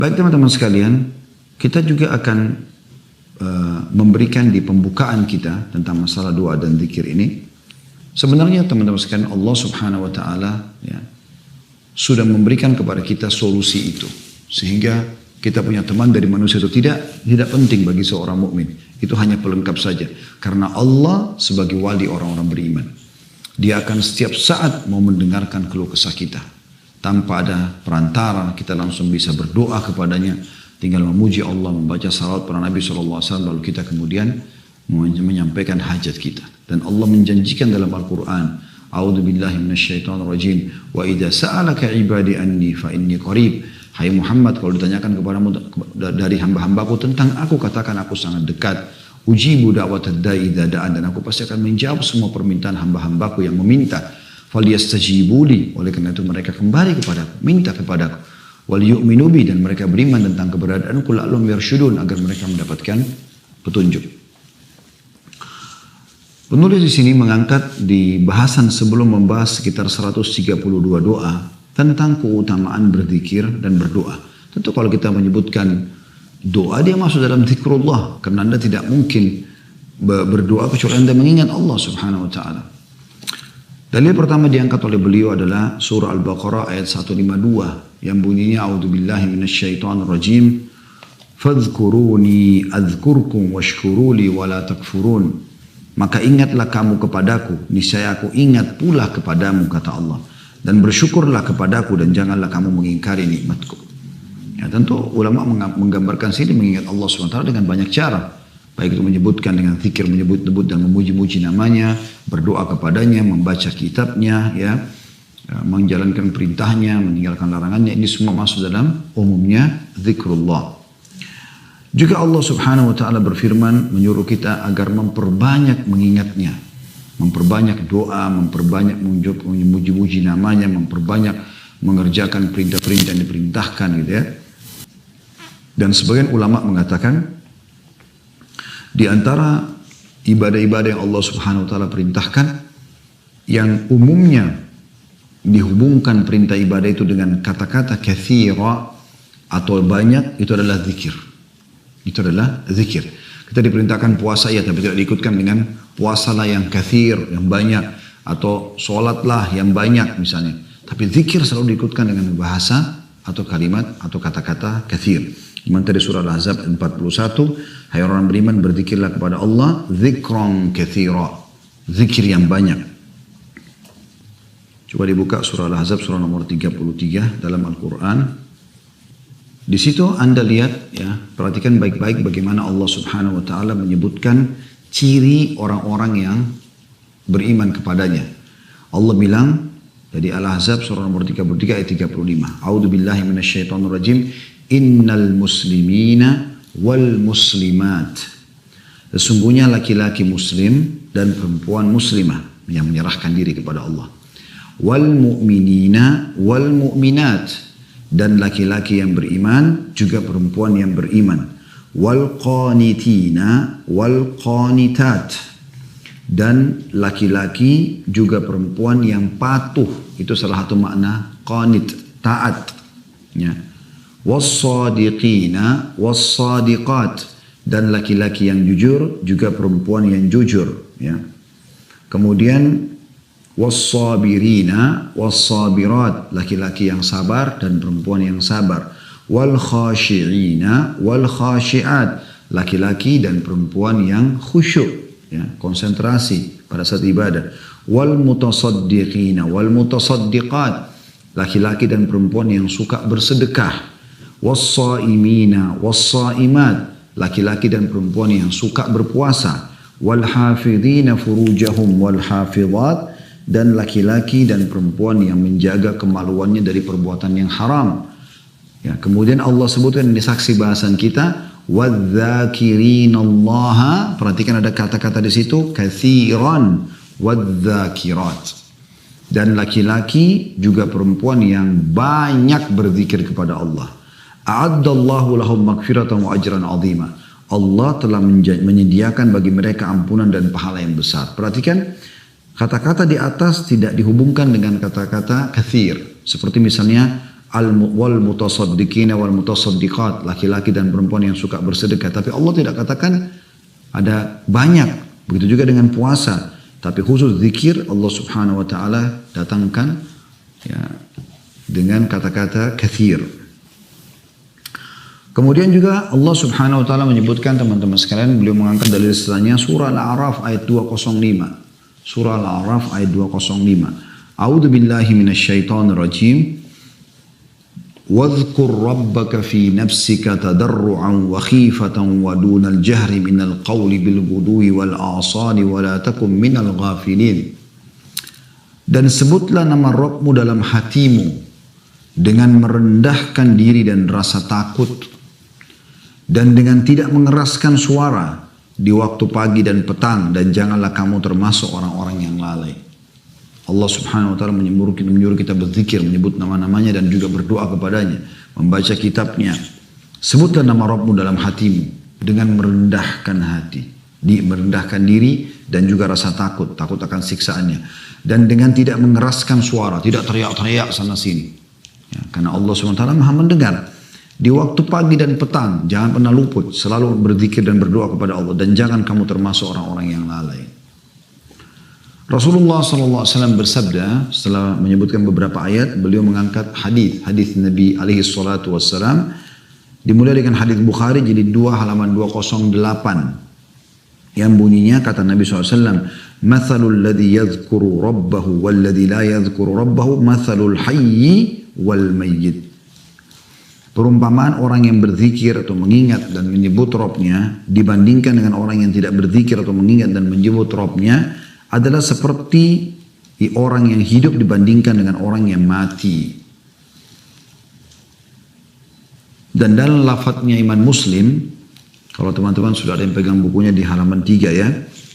Baik teman-teman sekalian, kita juga akan memberikan di pembukaan kita tentang masalah doa dan zikir ini. Sebenarnya teman-teman sekalian, Allah Subhanahu wa taala ya, sudah memberikan kepada kita solusi itu. Sehingga kita punya teman dari manusia itu tidak penting bagi seorang mukmin. Itu hanya pelengkap saja. Karena Allah sebagai wali orang-orang beriman, Dia akan setiap saat mau mendengarkan keluh kesah kita. Tanpa ada perantara, kita langsung bisa berdoa kepadanya. Tinggal memuji Allah, membaca salawat para Nabi SAW, lalu kita kemudian menyampaikan hajat kita. Dan Allah menjanjikan dalam Al-Quran, A'udzu billahi minasyaitonir rajim, wa idza sa'alaka ibadi anni fa inni qarib. Hai Muhammad, kalau ditanyakan kepadamu dari hamba-hambaku tentang aku, katakan aku sangat dekat. Ujibu da'watad da'i idza da'an, dan aku pasti akan menjawab semua permintaan hamba-hambaku yang meminta. Falyastajibuli, oleh karena itu mereka kembali kepadaku, minta kepadaku. Wal yu'minu bi, dan mereka beriman tentang keberadaanku, la'allahum yarshudun, agar mereka mendapatkan petunjuk. Penulis di sini mengangkat di bahasan sebelum membahas sekitar 132 doa tentang keutamaan berzikir dan berdoa. Tentu kalau kita menyebutkan doa, dia masuk dalam zikrullah, karena Anda tidak mungkin berdoa kecuali Anda mengingat Allah Subhanahu wa taala. Dalil pertama diangkat oleh beliau adalah surah Al-Baqarah ayat 152 yang bunyinya a'udzubillahi minasyaitonir rajim, fadhkuruni adzkurkum washkuruli wala takfurun. Maka ingatlah kamu kepadaku, niscaya aku ingat pula kepadamu, kata Allah, dan bersyukurlah kepadaku dan janganlah kamu mengingkari nikmatku. Ya, tentu ulama menggambarkan sini mengingat Allah SWT dengan banyak cara. Baik itu menyebutkan dengan zikir, menyebut-nyebut dan memuji-muji namanya, berdoa kepadanya, membaca kitabnya, ya, menjalankan perintahnya, meninggalkan larangannya. Ini semua masuk dalam umumnya zikrullah. Juga Allah Subhanahu wa taala berfirman menyuruh kita agar memperbanyak mengingatnya, memperbanyak doa, memperbanyak memuji-muji namanya, memperbanyak mengerjakan perintah-perintah yang diperintahkan, gitu ya. Dan sebagian ulama mengatakan di antara ibadah-ibadah yang Allah Subhanahu wa taala perintahkan yang umumnya dihubungkan perintah ibadah itu dengan kata-kata katsira atau banyak, itu adalah zikir. Itu adalah zikir. Kita diperintahkan puasa ya, tapi tidak diikutkan dengan puasalah yang katsir, yang banyak, atau sholatlah yang banyak misalnya. Tapi zikir selalu diikutkan dengan bahasa atau kalimat atau kata-kata katsir. Iman tadi surah Al-Ahzab 41, hai orang beriman berzikirlah kepada Allah zikran katsira, zikir yang banyak. Coba dibuka surah Al-Ahzab surah nomor 33 dalam Al-Quran. Di situ Anda lihat ya, perhatikan baik-baik bagaimana Allah Subhanahu wa taala menyebutkan ciri orang-orang yang beriman kepadanya. Allah bilang dari Al-Ahzab surah nomor 33 ayat 35. A'udzu billahi minasyaitonir rajim. Innal muslimina wal muslimat. Sesungguhnya laki-laki muslim dan perempuan muslimah yang menyerahkan diri kepada Allah. Wal mu'minina wal mu'minat, dan laki-laki yang beriman juga perempuan yang beriman. Wal qanitina wal qanitat, dan laki-laki juga perempuan yang patuh. Itu salah satu makna qanit, taat ya. Was-sadiqina was-sadiqat, dan laki-laki yang jujur juga perempuan yang jujur ya. Kemudian was-sabirina was-sabirat, laki-laki yang sabar dan perempuan yang sabar. Wal khashi'ina wal khashi'at, laki-laki dan perempuan yang khusyuk ya, konsentrasi pada saat ibadah. Wal mutasaddiqina wal mutasaddiqat, laki-laki dan perempuan yang suka bersedekah. Was-saimina was-saimat, laki-laki dan perempuan yang suka berpuasa. Wal hafidhina furujahum wal hafidhat, dan laki-laki dan perempuan yang menjaga kemaluannya dari perbuatan yang haram. Ya, kemudian Allah sebutkan di saksi bahasan kita, wadz-dzakirinallaha, perhatikan ada kata-kata di situ katsiran, wadz-dzakirat, dan laki-laki juga perempuan yang banyak berzikir kepada Allah. A'addallahu lahum maghfiratan wa ajran 'azima. Allah telah menyediakan bagi mereka ampunan dan pahala yang besar. Perhatikan kata-kata di atas tidak dihubungkan dengan kata-kata katsir. Seperti misalnya wal mutasaddiqina wal mutasaddiqat, laki-laki dan perempuan yang suka bersedekah. Tapi Allah tidak katakan ada banyak. Begitu juga dengan puasa. Tapi khusus zikir Allah subhanahu wa ta'ala datangkan ya, dengan kata-kata kathir. Kemudian juga Allah subhanahu wa ta'ala menyebutkan, teman-teman sekalian, beliau mengangkat dalil setelahnya surah Al-A'raf ayat 205. Surah Al-A'raf ayat 205. A'udzu billahi minasyaitonir rajim. واذكر ربك في نفسك تضرعا وخيفة ودون الجهر من القول بالغدو والآصال ولا تكن من الغافلين. Dan sebutlah nama Rabbmu dalam hatimu dengan merendahkan diri dan rasa takut, dan dengan tidak mengeraskan suara di waktu pagi dan petang, dan janganlah kamu termasuk orang-orang yang lalai. Allah subhanahu wa ta'ala menyuruh kita berzikir, menyebut nama-namanya dan juga berdoa kepadanya, membaca kitabnya. Sebutlah nama Rabbmu dalam hatimu dengan merendahkan hati, merendahkan diri dan juga rasa takut akan siksaannya, dan dengan tidak mengeraskan suara, tidak teriak-teriak sana sini ya, karena Allah subhanahu wa ta'ala maha mendengar. Di waktu pagi dan petang jangan pernah luput, selalu berzikir dan berdoa kepada Allah, dan jangan kamu termasuk orang-orang yang lalai. Rasulullah SAW bersabda setelah menyebutkan beberapa ayat, beliau mengangkat hadis Nabi alaihi salatu wassalam, dimulai dengan hadis Bukhari jilid 2 halaman 208 yang bunyinya, kata Nabi SAW, mathalul ladzi yadhkuru rabbahu wal ladzi la yadhkuru rabbahu mathalul hayyi wal mayyit. Perumpamaan orang yang berzikir atau mengingat dan menyebut Rabbnya dibandingkan dengan orang yang tidak berzikir atau mengingat dan menyebut Rabbnya adalah seperti orang yang hidup dibandingkan dengan orang yang mati. Dan dalam lafadznya Imam Muslim, kalau teman-teman sudah ada yang pegang bukunya di halaman 3 ya,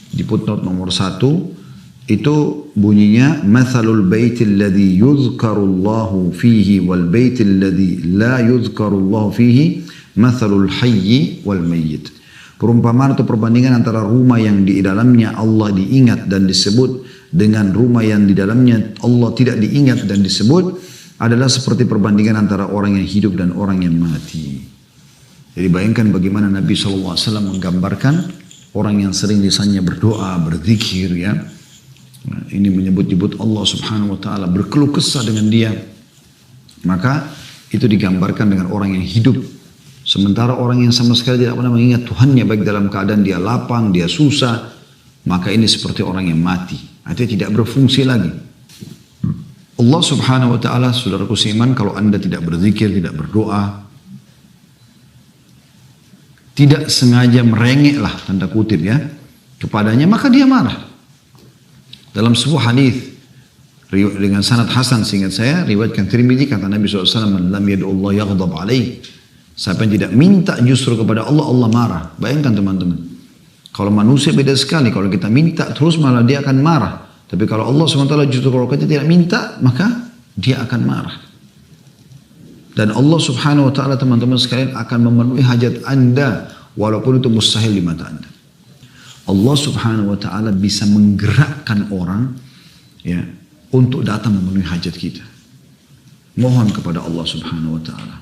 di footnote nomor 1, itu bunyinya mathalul baitil ladzi yuzkarullahu fihi wal baitil ladzi la yuzkarullahu fihi mathalul hayyi wal mayyit. Perumpamaan atau perbandingan antara rumah yang di dalamnya Allah diingat dan disebut dengan rumah yang di dalamnya Allah tidak diingat dan disebut adalah seperti perbandingan antara orang yang hidup dan orang yang mati. Jadi bayangkan bagaimana Nabi SAW menggambarkan orang yang sering lisannya berdoa, berzikir ya. Nah, ini menyebut-nyebut Allah subhanahu wa ta'ala, berkeluh kesah dengan dia. Maka itu digambarkan dengan orang yang hidup. Sementara orang yang sama sekali tidak pernah mengingat Tuhannya, baik dalam keadaan dia lapang, dia susah, maka ini seperti orang yang mati. Artinya tidak berfungsi lagi. Allah subhanahu wa ta'ala, saudaraku seiman, kalau anda tidak berzikir, tidak berdoa, tidak sengaja merengek lah, tanda kutip ya, kepadanya, maka dia marah. Dalam sebuah hadis dengan sanad hasan, seingat saya, riwayatkan Tirmidzi, kata Nabi SAW, man lam yad'u Allah yaghdab alaih. Siapa yang tidak minta justru kepada Allah, Allah marah. Bayangkan teman-teman. Kalau manusia beda sekali. Kalau kita minta terus malah dia akan marah. Tapi kalau Allah SWT justru kalau kita tidak minta, maka dia akan marah. Dan Allah subhanahu wa ta'ala, teman-teman sekalian, akan memenuhi hajat anda walaupun itu mustahil di mata anda. Allah subhanahu wa ta'ala bisa menggerakkan orang ya, untuk datang memenuhi hajat kita. Mohon kepada Allah subhanahu wa ta'ala.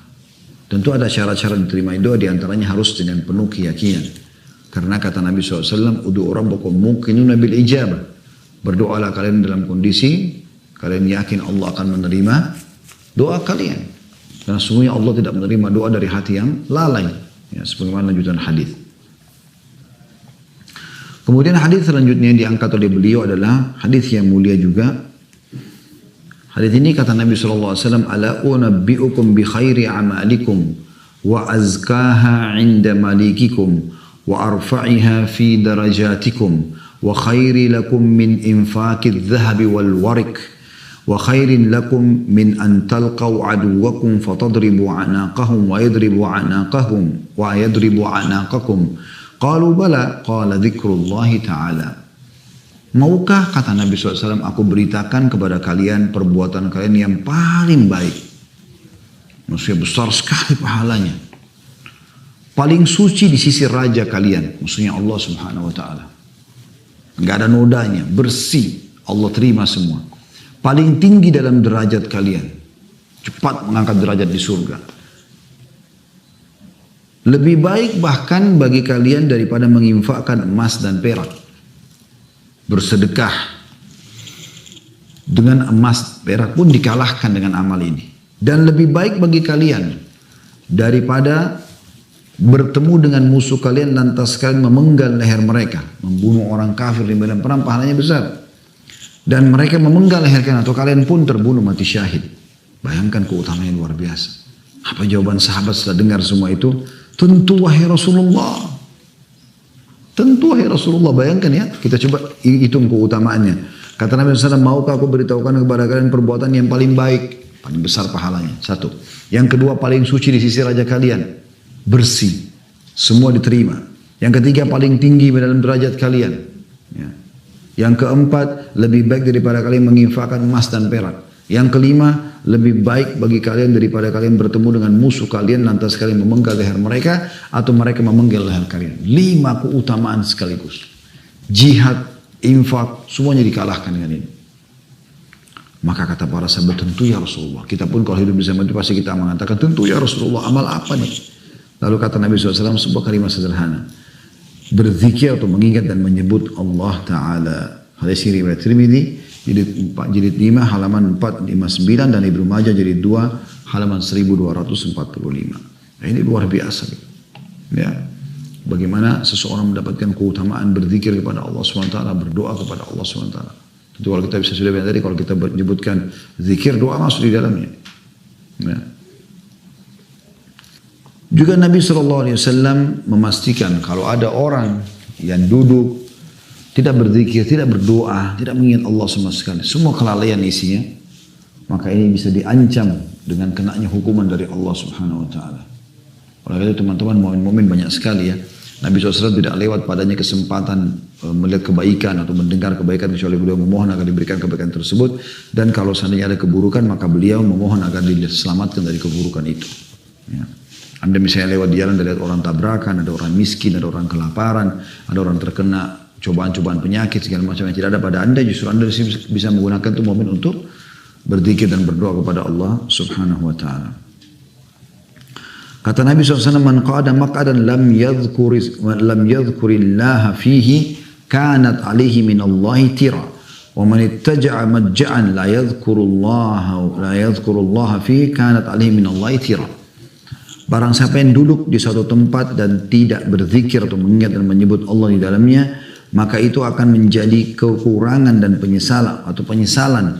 Tentu ada cara-cara diterima doa, diantaranya harus dengan penuh keyakinan. Karena kata Nabi SAW, Udu'u rabbakum muqinuna bil ijabah. Berdoalah kalian dalam kondisi kalian yakin Allah akan menerima doa kalian. Karena sesungguhnya Allah tidak menerima doa dari hati yang lalai. Ya, sebagaimana lanjutan hadis. Kemudian hadis selanjutnya yang diangkat oleh beliau adalah hadis yang mulia juga. Hadis ini kata Nabi SAW, ala unabbi'ukum bi khairi amalikum wa azkaha 'inda malikikum wa arfa'iha fi darajatikum wa khairi lakum min infaqidh dhahabi wal warik wa khairin lakum min an talqaw aduwakum fatadribu anaqahum wa yadribu anaqakum. Qalu bala, qala dzikrullahi ta'ala. Maukah, kata Nabi SAW, aku beritakan kepada kalian perbuatan kalian yang paling baik. Maksudnya besar sekali pahalanya. Paling suci di sisi raja kalian. Maksudnya Allah subhanahu wa ta'ala. Nggak ada nodanya, bersih. Allah terima semua. Paling tinggi dalam derajat kalian. cepat mengangkat derajat di surga. Lebih baik bahkan bagi kalian daripada menginfakkan emas dan perak. Bersedekah dengan emas perak pun dikalahkan dengan amal ini. Dan lebih baik bagi kalian daripada bertemu dengan musuh kalian lantas kalian memenggal leher mereka. Membunuh orang kafir di medan perang pahalanya besar. Dan mereka memenggal leher kalian atau kalian pun terbunuh mati syahid. Bayangkan keutamaan yang luar biasa. Apa jawaban sahabat setelah dengar semua itu? Tentu wahai Rasulullah. Tentu wahai Rasulullah. Bayangkan ya, kita coba hitung keutamaannya. Kata Nabi SAW, maukah aku beritahukan kepada kalian perbuatan yang paling baik? Paling besar pahalanya. Satu. Yang kedua, paling suci di sisi raja kalian. Bersih. Semua diterima. Yang ketiga, paling tinggi dalam derajat kalian. Ya. Yang keempat, lebih baik daripada kalian menginfakkan emas dan perak. Yang kelima, lebih baik bagi kalian daripada kalian bertemu dengan musuh kalian lantas kalian memenggal leher mereka atau mereka memenggal leher kalian. 5 keutamaan sekaligus. Jihad, infak, semuanya dikalahkan dengan ini. Maka kata para sahabat, tentu ya Rasulullah. Kita pun kalau hidup bersama itu pasti kita mengatakan, tentu ya Rasulullah, amal apa nih? Lalu kata Nabi SAW sebuah kalimat sederhana. Berzikir atau mengingat dan menyebut Allah Ta'ala. Hadis riwayat Tirmidzi jilid 5 halaman 459 dan Ibnu Majah jilid 2 halaman 1245. Nah, ini luar biasa. Ya. Bagaimana seseorang mendapatkan keutamaan berzikir kepada Allah SWT, berdoa kepada Allah SWT. Itu kalau kita bisa sudah bilang tadi, kalau kita menyebutkan zikir, doa masuk di dalamnya. Ya. Juga Nabi SAW memastikan kalau ada orang yang duduk tidak berzikir, tidak berdoa, tidak mengingat Allah sama sekali, semua kelalaian isinya, maka ini bisa diancam dengan kenanya hukuman dari Allah Subhanahu Wa Taala. Oleh itu teman-teman, mukmin banyak sekali ya. Nabi SAW tidak lewat padanya kesempatan melihat kebaikan atau mendengar kebaikan kecuali beliau memohon agar diberikan kebaikan tersebut. Dan kalau seandainya ada keburukan maka beliau memohon agar diselamatkan dari keburukan itu. Ya. Anda misalnya lewat di jalan lihat orang tabrakan, ada orang miskin, ada orang kelaparan, ada orang terkena cobaan-cobaan penyakit segala macam yang tidak ada pada Anda, justru Anda bisa menggunakan itu momen untuk berzikir dan berdoa kepada Allah Subhanahu Wa Taala. Kata Nabi SAW, man qada maq'adan lam yadhkurillaha fihi kanat alaihi min Allahi tira wa man ittaja'a majja'an la yadhkurullaha fihi kanat alaihi min Allahi tira. Barang siapa yang duduk di suatu tempat dan tidak berzikir atau mengingat dan menyebut Allah di dalamnya, maka itu akan menjadi kekurangan dan penyesalan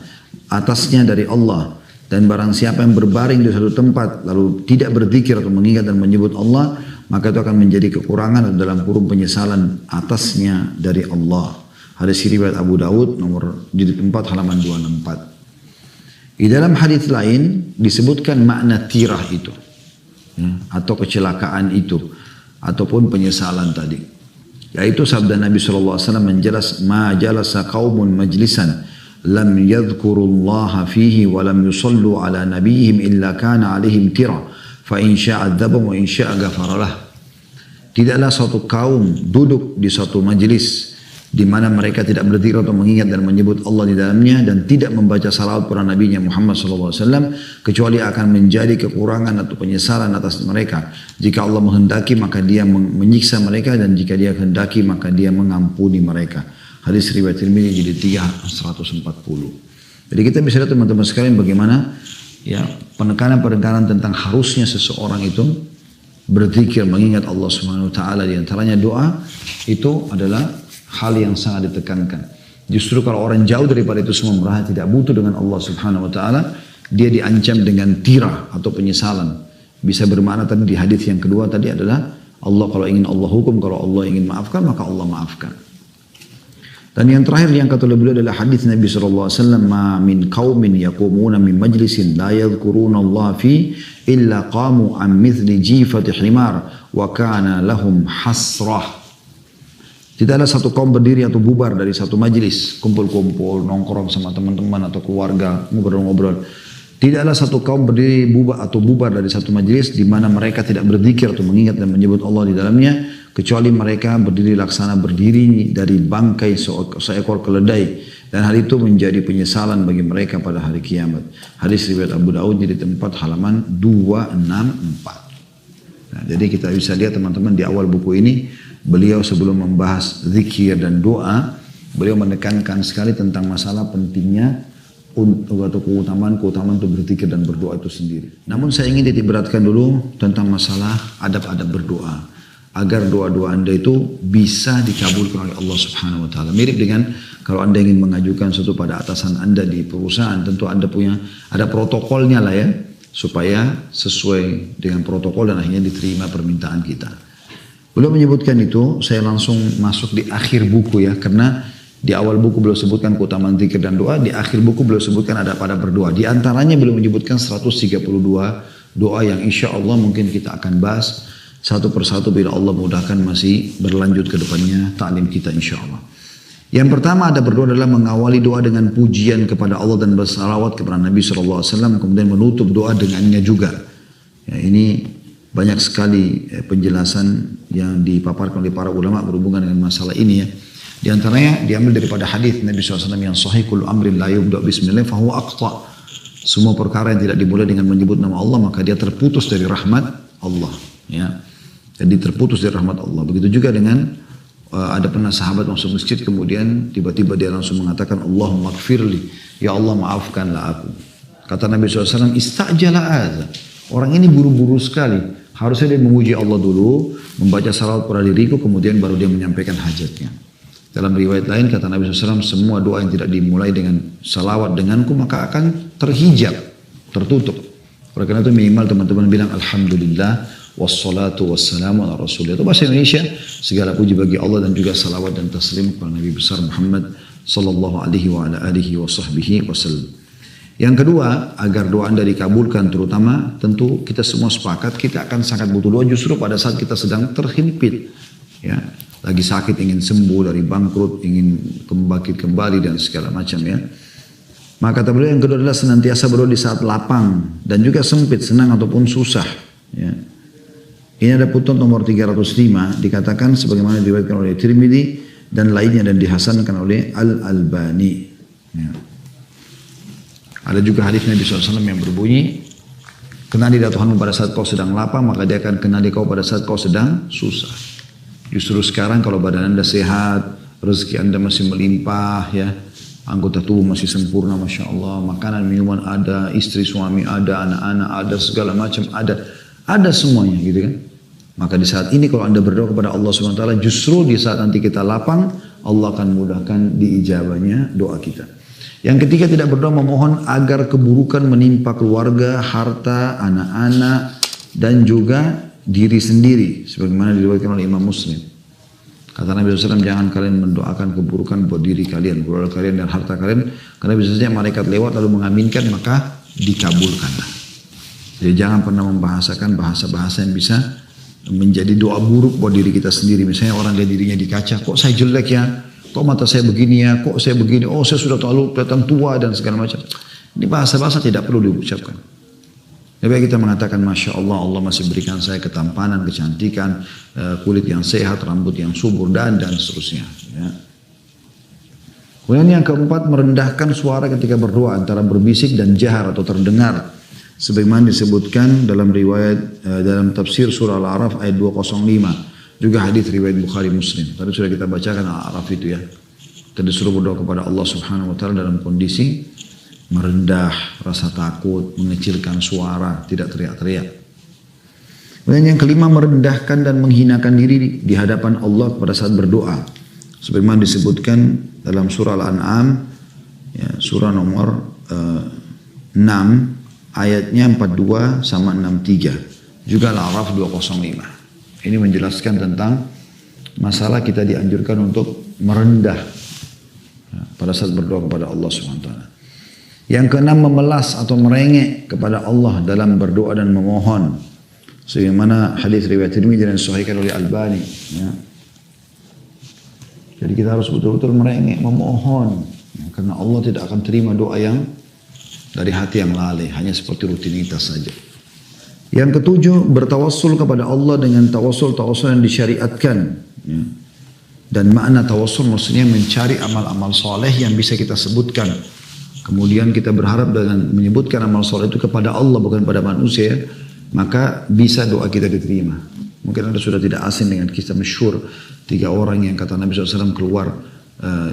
atasnya dari Allah. Dan barang siapa yang berbaring di suatu tempat lalu tidak berzikir atau mengingat dan menyebut Allah, maka itu akan menjadi kekurangan atau dalam kurung penyesalan atasnya dari Allah. Hadis riwayat Abu Daud nomor jilid 4 halaman 264. Di dalam hadis lain disebutkan makna tirah itu, ya, atau kecelakaan itu ataupun penyesalan tadi. Yaitu sabda Nabi SAW menjelas, ma jalasa qaumun majlisan lam yadhkurullaha fihi wa lam yusallu ala nabiyihim illa kana alaihim tira fa in syaa adzabahum wa in syaa ghafaralah. Tidaklah suatu kaum duduk di suatu majlis di mana mereka tidak berzikir atau mengingat dan menyebut Allah di dalamnya dan tidak membaca salawat pada nabinya Muhammad SAW kecuali akan menjadi kekurangan atau penyesalan atas mereka. Jika Allah menghendaki maka dia menyiksa mereka dan jika dia kehendaki maka dia mengampuni mereka. Hadis riwayat Tirmidzi jilid 3 140. Jadi kita bisa lihat teman-teman sekalian bagaimana ya penekanan tentang harusnya seseorang itu berzikir mengingat Allah Subhanahu wa taala, di antaranya doa itu adalah hal yang sangat ditekankan. Justru kalau orang jauh daripada itu semua, merasa tidak butuh dengan Allah Subhanahu wa taala, dia diancam dengan tirah atau penyesalan. Bisa bermakna tadi di hadis yang kedua tadi adalah Allah kalau ingin Allah hukum, kalau Allah ingin maafkan maka Allah maafkan. Dan yang terakhir yang kata beliau adalah hadis Nabi SAW, ma min qaumin yaqumuna min majlisin la yadhkuruna Allah fi illa qamu an mithli jifati himar wa kana lahum hasrah. Tidaklah satu kaum berdiri atau bubar dari satu majlis, kumpul-kumpul, nongkrong sama teman-teman atau keluarga, ngobrol-ngobrol. Tidaklah satu kaum berdiri bubar dari satu majelis di mana mereka tidak berzikir atau mengingat dan menyebut Allah di dalamnya, kecuali mereka berdiri laksana berdiri dari bangkai seekor keledai, dan hal itu menjadi penyesalan bagi mereka pada hari kiamat. Hadis riwayat Abu Daud di tempat halaman 264. Nah, jadi kita bisa lihat teman-teman di awal buku ini, beliau sebelum membahas zikir dan doa, beliau menekankan sekali tentang masalah pentingnya atau keutamaan untuk berzikir dan berdoa itu sendiri. Namun saya ingin titik beratkan dulu tentang masalah adab-adab berdoa, agar doa-doa Anda itu bisa dikabulkan oleh Allah Subhanahu wa taala. Mirip dengan kalau Anda ingin mengajukan sesuatu pada atasan Anda di perusahaan, tentu Anda ada protokolnya lah ya, supaya sesuai dengan protokol dan akhirnya diterima permintaan kita. Beliau menyebutkan itu, saya langsung masuk di akhir buku ya, karena di awal buku beliau sebutkan keutamaan zikir dan doa, di akhir buku beliau sebutkan ada pada berdoa. Di antaranya beliau menyebutkan 132 doa yang insya Allah mungkin kita akan bahas satu persatu bila Allah mudahkan masih berlanjut ke depannya ta'lim kita insya Allah. Yang pertama ada berdoa adalah mengawali doa dengan pujian kepada Allah dan bersalawat kepada Nabi SAW, kemudian menutup doa dengannya juga. Ya, ini banyak sekali penjelasan yang dipaparkan oleh para ulama berhubungan dengan masalah ini ya. Di antaranya diambil daripada hadis Nabi SAW yang sahih, kullu amrin la yubda bismillah fahuwa aqta. Semua perkara yang tidak dimulai dengan menyebut nama Allah maka dia terputus dari rahmat Allah. Ya. Jadi terputus dari rahmat Allah. Begitu juga dengan ada pernah sahabat masuk masjid kemudian tiba-tiba dia langsung mengatakan Allahumma gfirli, ya Allah maafkanlah aku. Kata Nabi SAW, istajala adza. Orang ini buru-buru sekali. Harusnya dia memuji Allah dulu, membaca salawat pada diriku, kemudian baru dia menyampaikan hajatnya. Dalam riwayat lain kata Nabi SAW, semua doa yang tidak dimulai dengan salawat denganku maka akan terhijab, tertutup. Oleh karena itu minimal teman-teman bilang Alhamdulillah wassalatu wassalamu ala rasulillah. Itu bahasa Indonesia, segala puji bagi Allah dan juga salawat dan taslim kepada Nabi besar Muhammad sallallahu alaihi wa ala alihi wa sahbihi wasallam. Yang kedua, agar doa Anda dikabulkan terutama, tentu kita semua sepakat kita akan sangat butuh doa justru pada saat kita sedang terhimpit. Ya. Lagi sakit, ingin sembuh dari bangkrut, ingin bangkit kembali dan segala macam ya. Maka kata beliau yang kedua adalah senantiasa berdoa di saat lapang dan juga sempit, senang ataupun susah. Ya. Ini ada putun nomor 305 dikatakan sebagaimana diriwayatkan oleh Tirmidzi dan lainnya dan dihasankan oleh Al-Albani. Ya. Ada juga hadis Nabi SAW yang berbunyi, kenalilah Tuhanmu pada saat kau sedang lapang maka dia akan kenali kau pada saat kau sedang susah. Justru sekarang kalau badan Anda sehat, rezeki Anda masih melimpah ya, anggota tubuh masih sempurna Masya Allah, makanan minuman ada, istri suami ada, anak-anak ada, segala macam ada semuanya gitu kan. Maka di saat ini kalau Anda berdoa kepada Allah SWT, justru di saat nanti kita lapang, Allah akan mudahkan diijabahnya doa kita. Yang ketiga tidak berdoa memohon agar keburukan menimpa keluarga, harta, anak-anak dan juga diri sendiri sebagaimana diriwayatkan oleh Imam Muslim. Kata Nabi SAW, jangan kalian mendoakan keburukan buat diri kalian, keluarga kalian dan harta kalian, karena biasanya malaikat lewat lalu mengaminkan maka dikabulkanlah. Jadi jangan pernah membahasakan bahasa-bahasa yang bisa menjadi doa buruk buat diri kita sendiri. Misalnya orang lihat dirinya di kaca, kok saya jelek ya, kok mata saya begini ya, kok saya begini, oh saya sudah terlalu kelihatan tua dan segala macam. Ini bahasa-bahasa tidak perlu diucapkan. Lebih baik kita mengatakan Masya Allah, Allah masih berikan saya ketampanan, kecantikan, kulit yang sehat, rambut yang subur dan seterusnya. Ya. Kemudian yang keempat merendahkan suara ketika berdoa antara berbisik dan jahar atau terdengar. Sebagaimana disebutkan dalam riwayat dalam tafsir surah Al-A'raf ayat 205. Juga hadis riwayat Bukhari Muslim. Tadi sudah kita bacakan Al-A'raf itu ya. Kita disuruh berdoa kepada Allah Subhanahu wa taala dalam kondisi merendah, rasa takut, mengecilkan suara, tidak teriak-teriak. Kemudian yang kelima merendahkan dan menghinakan diri di hadapan Allah pada saat berdoa. Sebagaimana disebutkan dalam surah Al-An'am, ya, surah nomor 6, ayatnya 42 sama 63. Juga Al-A'raf 205. Ini menjelaskan tentang masalah kita dianjurkan untuk merendah ya, pada saat berdoa kepada Allah SWT. Yang keenam memelas atau merengek kepada Allah dalam berdoa dan memohon. Sebagaimana hadis riwayat Tirmidzi dan disahihkan oleh Albani. Ya. Jadi kita harus betul-betul merengek, memohon. Ya, karena Allah tidak akan terima doa yang dari hati yang lalai, hanya seperti rutinitas saja. Yang ketujuh, bertawassul kepada Allah dengan tawassul yang disyariatkan. Ya. Dan makna tawassul maksudnya mencari amal-amal soleh yang bisa kita sebutkan. Kemudian kita berharap dengan menyebutkan amal soleh itu kepada Allah bukan pada manusia, maka bisa doa kita diterima. Mungkin Anda sudah tidak asing dengan kisah masyhur 3 orang yang kata Nabi SAW keluar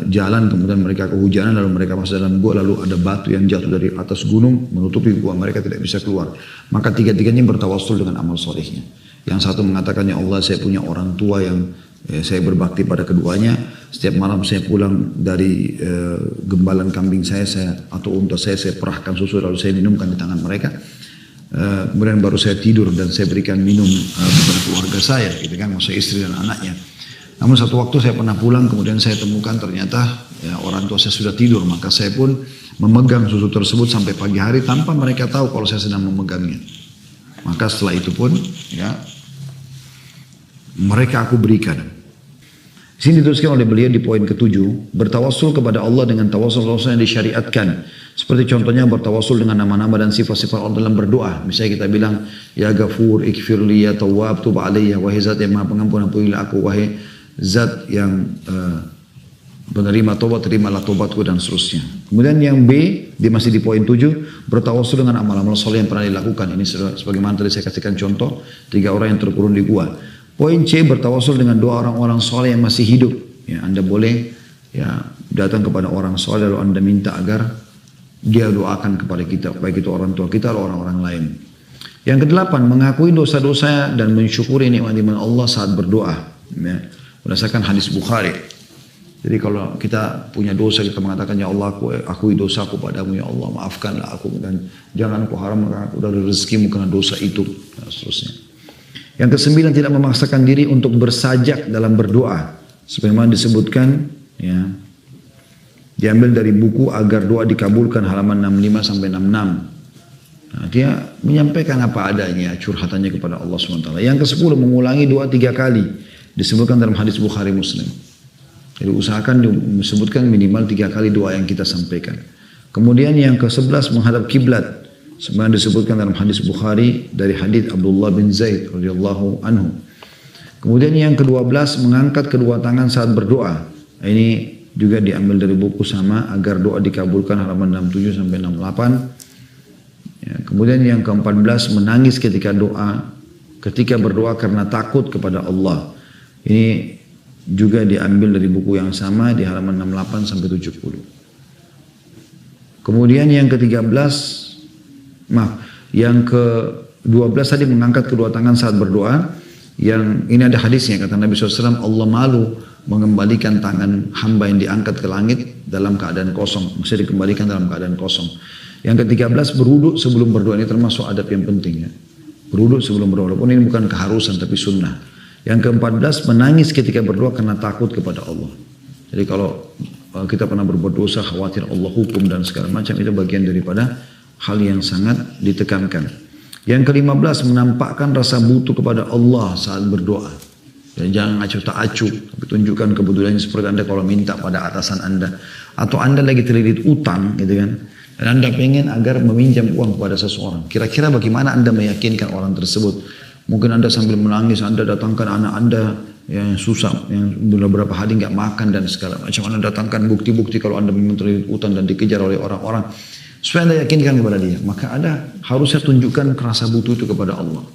jalan, kemudian mereka kehujanan, lalu mereka masuk dalam gua, lalu ada batu yang jatuh dari atas gunung menutupi gua, mereka tidak bisa keluar. Maka tiga-tiganya bertawassul dengan amal solehnya. Yang satu mengatakan, ya Allah, saya punya orang tua yang saya berbakti pada keduanya. Setiap malam saya pulang dari gembalan kambing saya atau unta saya perahkan susu lalu saya minumkan di tangan mereka. Kemudian baru saya tidur dan saya berikan minum kepada keluarga saya, gitu kan, maksudnya istri dan anaknya. Namun satu waktu saya pernah pulang, kemudian saya temukan ternyata ya, orang tua saya sudah tidur, maka saya pun memegang susu tersebut sampai pagi hari tanpa mereka tahu kalau saya sedang memegangnya. Maka setelah itu pun ya mereka aku berikan. Di sini dituliskan oleh beliau di poin ke-7, bertawassul kepada Allah dengan tawassul yang disyariatkan. Seperti contohnya bertawassul dengan nama-nama dan sifat-sifat Allah dalam berdoa. Misalnya kita bilang, ya Ghafur, ikfirli, ya Tawwab, tub alaiya, wahai zat yang maha pengampun, ampunilah aku, wahai zat yang penerima tobat, terimalah tobatku, dan seterusnya. Kemudian yang B, dia masih di poin 7, bertawassul dengan amal-amal soleh yang pernah dilakukan. Ini sebagaimana tadi saya kasihkan contoh, 3 orang yang terkurung di gua. Poin C, bertawassul dengan doa orang-orang soleh yang masih hidup. Ya, Anda boleh ya datang kepada orang soleh lalu Anda minta agar dia doakan kepada kita, baik itu orang tua kita atau orang-orang lain. Yang ke-8, mengakui dosa-dosa dan mensyukuri nikmat-nikmat Allah saat berdoa. Ya, berdasarkan hadis Bukhari. Jadi kalau kita punya dosa, kita mengatakan, ya Allah, aku akui dosaku padamu, ya Allah, maafkanlah aku, dan jangan kau haramkan aku dari rezekimu karena dosa itu, dan seterusnya. Yang ke-9, tidak memaksakan diri untuk bersajak dalam berdoa. Sebagaimana disebutkan, ya, diambil dari buku Agar Doa Dikabulkan halaman 65 sampai 66. Nah, dia menyampaikan apa adanya, curhatannya kepada Allah SWT. Yang ke-10, mengulangi doa 3 kali. Disebutkan dalam hadis Bukhari Muslim. Jadi usahakan disebutkan minimal 3 kali doa yang kita sampaikan. Kemudian yang ke-11, menghadap kiblat. Sebagaimana disebutkan dalam hadis Bukhari dari hadis Abdullah bin Zaid radhiyallahu anhu. Kemudian yang ke-12, mengangkat kedua tangan saat berdoa. Ini juga diambil dari buku sama, Agar Doa Dikabulkan halaman 67 sampai 68. Ya, kemudian yang ke-14, menangis ketika berdoa karena takut kepada Allah. Ini juga diambil dari buku yang sama di halaman 68 sampai 70. Kemudian yang ke-13, yang ke-12 tadi mengangkat kedua tangan saat berdoa. Yang ini ada hadisnya, kata Nabi SAW, Allah malu mengembalikan tangan hamba yang diangkat ke langit dalam keadaan kosong. Maksudnya dikembalikan dalam keadaan kosong. Yang ke-13, berwudu sebelum berdoa. Ini termasuk adab yang penting ya. Berwudu sebelum berdoa, walaupun ini bukan keharusan tapi sunnah. Yang ke-14, menangis ketika berdoa karena takut kepada Allah. Jadi kalau kita pernah berbuat dosa, khawatir Allah hukum dan segala macam, itu bagian daripada hal yang sangat ditekankan. Yang ke-15, menampakkan rasa butuh kepada Allah saat berdoa. Dan jangan acuh tak acuh, tapi tunjukkan kebetulannya seperti Anda kalau minta pada atasan Anda. Atau Anda lagi terlilit utang, gitu kan. Dan Anda pengen agar meminjam uang kepada seseorang. Kira-kira bagaimana Anda meyakinkan orang tersebut? Mungkin Anda sambil menangis, Anda datangkan anak Anda yang susah, yang beberapa hari nggak makan dan segala macam. Anda datangkan bukti-bukti kalau Anda memang terlilit utang dan dikejar oleh orang-orang. Supaya Anda yakinkan kepada dia. Maka Anda harusnya tunjukkan rasa butuh itu kepada Allah.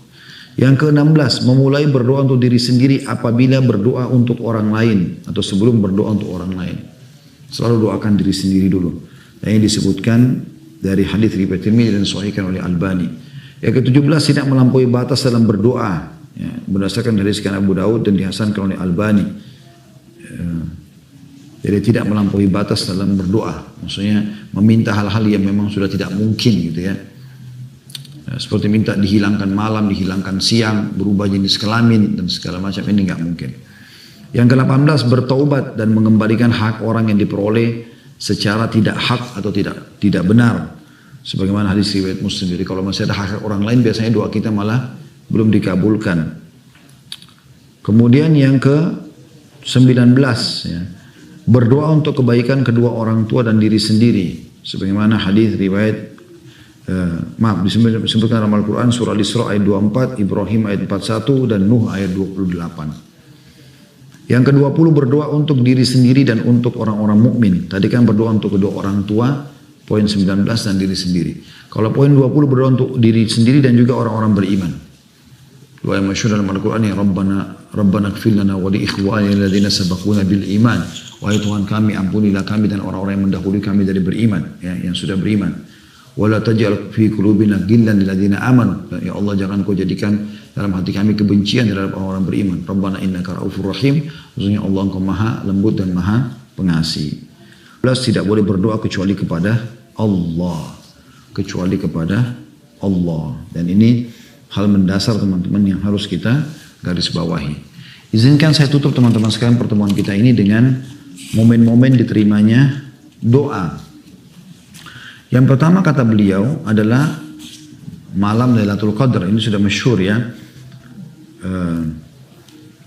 Yang ke-16, memulai berdoa untuk diri sendiri apabila berdoa untuk orang lain. Atau sebelum berdoa untuk orang lain. Selalu doakan diri sendiri dulu. Dan ini disebutkan dari hadis riwayat Tirmidzi dan disahihkan oleh Albani. Yang ke-17, tidak melampaui batas dalam berdoa. Ya, berdasarkan hadis Abu Daud dan dihasankan oleh Albani. Jadi tidak melampaui batas dalam berdoa. Maksudnya meminta hal-hal yang memang sudah tidak mungkin gitu ya. Seperti minta dihilangkan malam, dihilangkan siang, berubah jenis kelamin dan segala macam, ini nggak mungkin. Yang ke-18, bertaubat dan mengembalikan hak orang yang diperoleh secara tidak hak atau tidak benar. Sebagaimana hadis riwayat Muslim. Jadi kalau masih ada hak orang lain, biasanya doa kita malah belum dikabulkan. Kemudian yang ke-19 ya. Berdoa untuk kebaikan kedua orang tua dan diri sendiri. Sebagaimana hadis riwayat disebutkan dalam Al-Quran surah Al-Isra ayat 24, Ibrahim ayat 41 dan Nuh ayat 28. Yang ke-20 berdoa untuk diri sendiri dan untuk orang-orang mukmin. Tadi kan berdoa untuk kedua orang tua, poin 19 dan diri sendiri. Kalau poin 20 berdoa untuk diri sendiri dan juga orang-orang beriman. Doa yang masyhur dalam Al-Quran yang Rabbana ighfir lana wa li ikhwanina alladziina sabaquna bil iman. Wahai Tuhan kami, ampunilah kami dan orang-orang yang mendahului kami dari beriman, ya, yang sudah beriman. Wala taj'al fi qulubina ghillan lil ladzina amanu. Ya Allah, jangan kau jadikan dalam hati kami kebencian terhadap orang-orang beriman. Rabbana innaka raufur rahim. Maksudnya Allah Engkau Maha lembut dan Maha pengasih. Plus tidak boleh berdoa kecuali kepada Allah. Kecuali kepada Allah. Dan ini hal mendasar teman-teman yang harus kita garis bawahi. Izinkan saya tutup teman-teman sekalian pertemuan kita ini dengan momen-momen diterimanya doa. Yang pertama kata beliau adalah malam Lailatul Qadar. Ini sudah masyhur ya.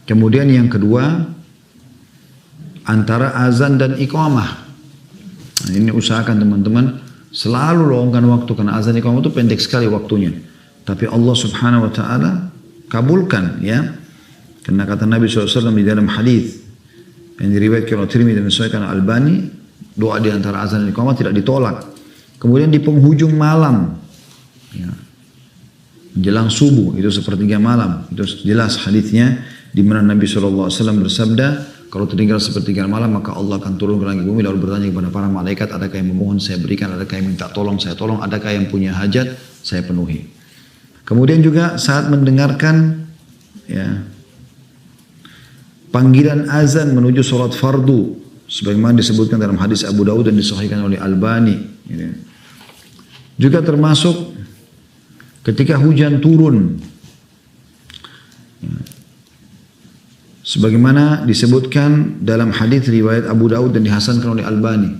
Kemudian yang kedua antara azan dan iqamah. Nah, ini usahakan teman-teman selalu luangkan waktu karena azan iqamah itu pendek sekali waktunya. Tapi Allah Subhanahu wa taala kabulkan ya. Karena kata Nabi SAW di dalam hadis yang diriwayatkan oleh Tirmidzi dan disahihkan Albani, doa di antara azan dan iqamah tidak ditolak. Kemudian di penghujung malam, ya, menjelang subuh itu sepertiga malam, itu jelas hadisnya di mana Nabi SAW bersabda, kalau tertinggal sepertiga malam maka Allah akan turun ke langit bumi lalu bertanya kepada para malaikat, adakah yang memohon saya berikan, adakah yang minta tolong saya tolong, adakah yang punya hajat saya penuhi. Kemudian juga saat mendengarkan ya, panggilan azan menuju sholat fardu, sebagaimana disebutkan dalam hadis Abu Daud dan disahihkan oleh Albani. Ya. Juga termasuk ketika hujan turun. Ya. Sebagaimana disebutkan dalam hadis riwayat Abu Daud dan dihasankan oleh Albani.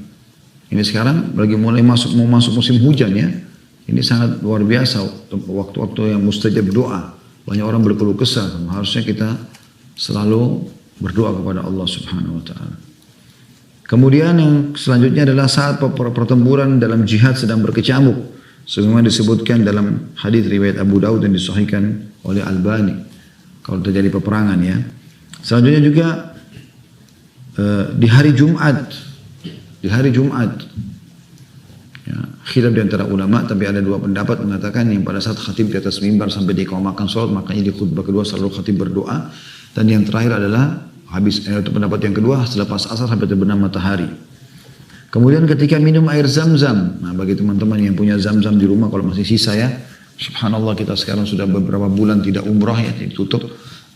Ini sekarang lagi mau masuk musim hujan ya. Ini sangat luar biasa waktu-waktu yang mustajab doa. Banyak orang berkeluh kesah. Harusnya kita selalu berdoa kepada Allah Subhanahu wa taala. Kemudian yang selanjutnya adalah saat pertempuran dalam jihad sedang berkecamuk. Sebagaimana disebutkan dalam hadis riwayat Abu Daud dan disahihkan oleh Albani. Kalau terjadi peperangan ya. Selanjutnya juga di hari Jumat. Di hari Jumat. Ya, khilaf di antara ulama, tapi ada dua pendapat mengatakan yang pada saat khatib di atas mimbar sampai diqamahkan salat, makanya di khutbah kedua selalu khatib berdoa. Dan yang terakhir adalah itu pendapat yang kedua setelah pas asar sampai terbenam matahari. Kemudian ketika minum air zam-zam. Nah, bagi teman-teman yang punya zam-zam di rumah kalau masih sisa ya. Subhanallah, kita sekarang sudah beberapa bulan tidak umrah ya, ditutup.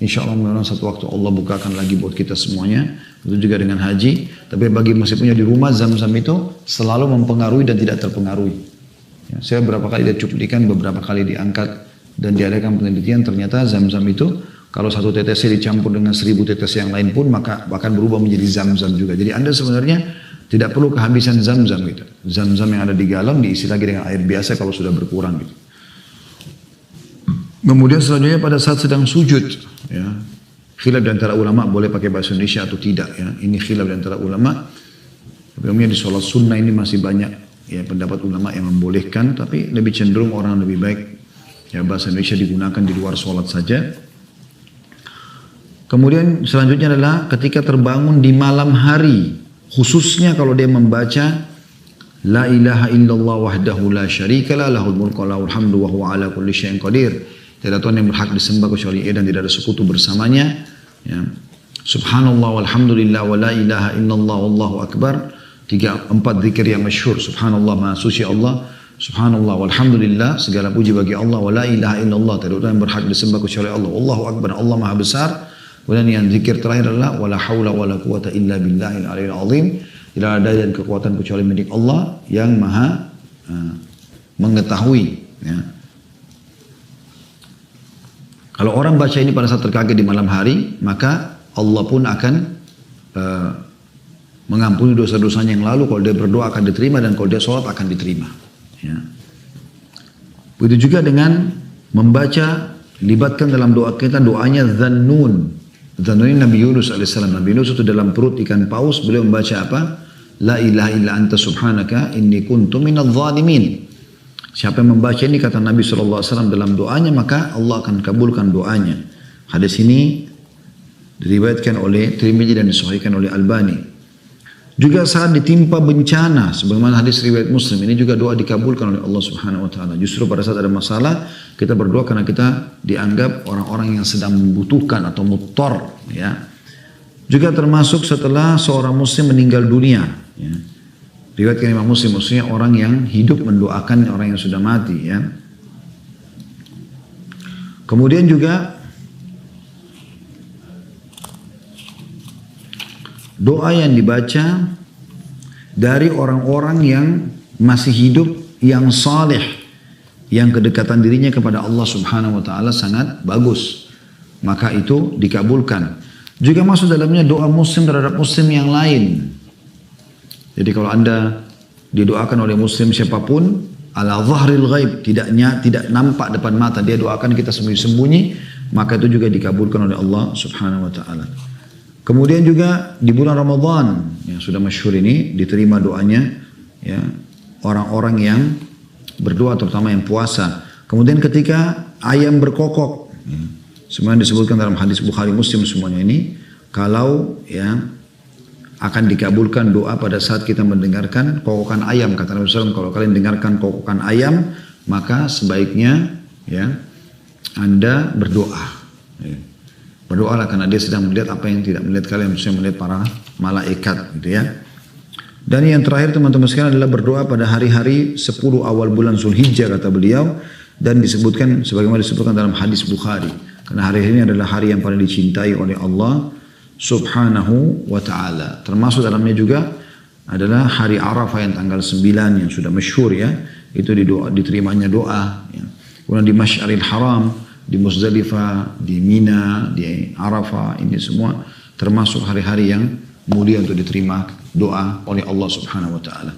Insya Allah mudah-mudahan satu waktu Allah bukakan lagi buat kita semuanya. Itu juga dengan haji. Tapi bagi masih punya di rumah, zam-zam itu selalu mempengaruhi dan tidak terpengaruhi. Ya, saya beberapa kali dicuplikan, beberapa kali diangkat dan diadakan penelitian, ternyata zam-zam itu kalau satu tetesnya dicampur dengan 1000 tetes yang lain pun maka akan berubah menjadi zam-zam juga. Jadi Anda sebenarnya tidak perlu kehabisan zam-zam gitu. Zam-zam yang ada di galon diisi lagi dengan air biasa kalau sudah berkurang gitu. Kemudian selanjutnya pada saat sedang sujud ya. Khilaf di antara ulama boleh pakai bahasa Indonesia atau tidak ya. Ini khilaf di antara ulama. Sebelumnya di sholat sunnah ini masih banyak ya pendapat ulama yang membolehkan, tapi lebih cenderung orang lebih baik ya bahasa Indonesia digunakan di luar sholat saja. Kemudian selanjutnya adalah ketika terbangun di malam hari, khususnya kalau dia membaca La ilaha illallah wahdahu la syarikalah lahul mulku wa lahul hamdu wa huwa ala kulli syai'in qadir. Tiada Tuhan yang berhak disembah kecuali Ia dan tidak ada sekutu bersamanya. Ya. Subhanallah walhamdulillah wa la ilaha illallah wallahu akbar. 4 zikir yang masyhur. Subhanallah, maha suci Allah. Subhanallah walhamdulillah, segala puji bagi Allah. Wa la ilaha illallah, tiada Tuhan yang berhak disembah kecuali Allah. Wallahu akbar, Allah maha besar. Kemudian yang zikir terakhir adalah wala haula wala quwata illa billahil aliyil azim. Tidak ada daya dan kekuatan kecuali milik Allah yang maha mengetahui. Ya. Kalau orang baca ini pada saat terkaget di malam hari, maka Allah pun akan mengampuni dosa-dosanya yang lalu. Kalau dia berdoa akan diterima, dan kalau dia sholat akan diterima. Ya. Begitu juga dengan membaca, libatkan dalam doa kita doanya Dhannun. Dhannun ini Nabi Yunus AS. Nabi Yunus itu dalam perut ikan paus, beliau membaca apa? La ilaha illa anta subhanaka inni kuntu minadh dhalimin. Siapa yang membaca ini kata Nabi SAW dalam doanya, maka Allah akan kabulkan doanya. Hadis ini diriwayatkan oleh Tirmidzi dan disahihkan oleh Albani. Juga saat ditimpa bencana, sebagaimana hadis riwayat Muslim, ini juga doa dikabulkan oleh Allah Subhanahu wa taala. Justru pada saat ada masalah, kita berdoa karena kita dianggap orang-orang yang sedang membutuhkan atau muttar, ya. Juga termasuk setelah seorang muslim meninggal dunia, ya. Riwayatkan Imam Muslim, maksudnya orang yang hidup mendoakan orang yang sudah mati, ya. Kemudian juga doa yang dibaca dari orang-orang yang masih hidup, yang saleh, yang kedekatan dirinya kepada Allah Subhanahu wa taala sangat bagus, maka itu dikabulkan. Juga masuk dalamnya doa muslim terhadap muslim yang lain. Jadi kalau Anda didoakan oleh muslim siapapun ala zahril ghaib, tidak nampak depan mata, dia doakan kita sembunyi-sembunyi, maka itu juga dikabulkan oleh Allah Subhanahu wa taala. Kemudian juga di bulan Ramadan yang sudah masyhur ini diterima doanya, ya, orang-orang yang berdoa, terutama yang puasa. Kemudian ketika ayam berkokok, ya, semuanya disebutkan dalam hadis Bukhari Muslim semuanya ini, kalau ya akan dikabulkan doa pada saat kita mendengarkan kokokan ayam. Kata Nabi SAW, kalau kalian dengarkan kokokan ayam, maka sebaiknya ya Anda berdoa. Ya. Berdoalah karena dia sedang melihat apa yang tidak melihat kalian, maksudnya melihat para malaikat, gitu ya. Dan yang terakhir teman-teman sekalian adalah berdoa pada hari-hari 10 awal bulan Zulhijjah kata beliau, dan disebutkan sebagaimana disebutkan dalam hadis Bukhari. Karena hari ini adalah hari yang paling dicintai oleh Allah Subhanahu wa ta'ala. Termasuk dalamnya juga adalah hari Arafah yang tanggal 9 yang sudah masyhur, ya. Itu diterimanya doa, ya. Kemudian di Masy'aril Haram, di Muzdalifah, di Mina, di Arafah, ini semua termasuk hari-hari yang mulia untuk diterima doa oleh Allah Subhanahu wa ta'ala.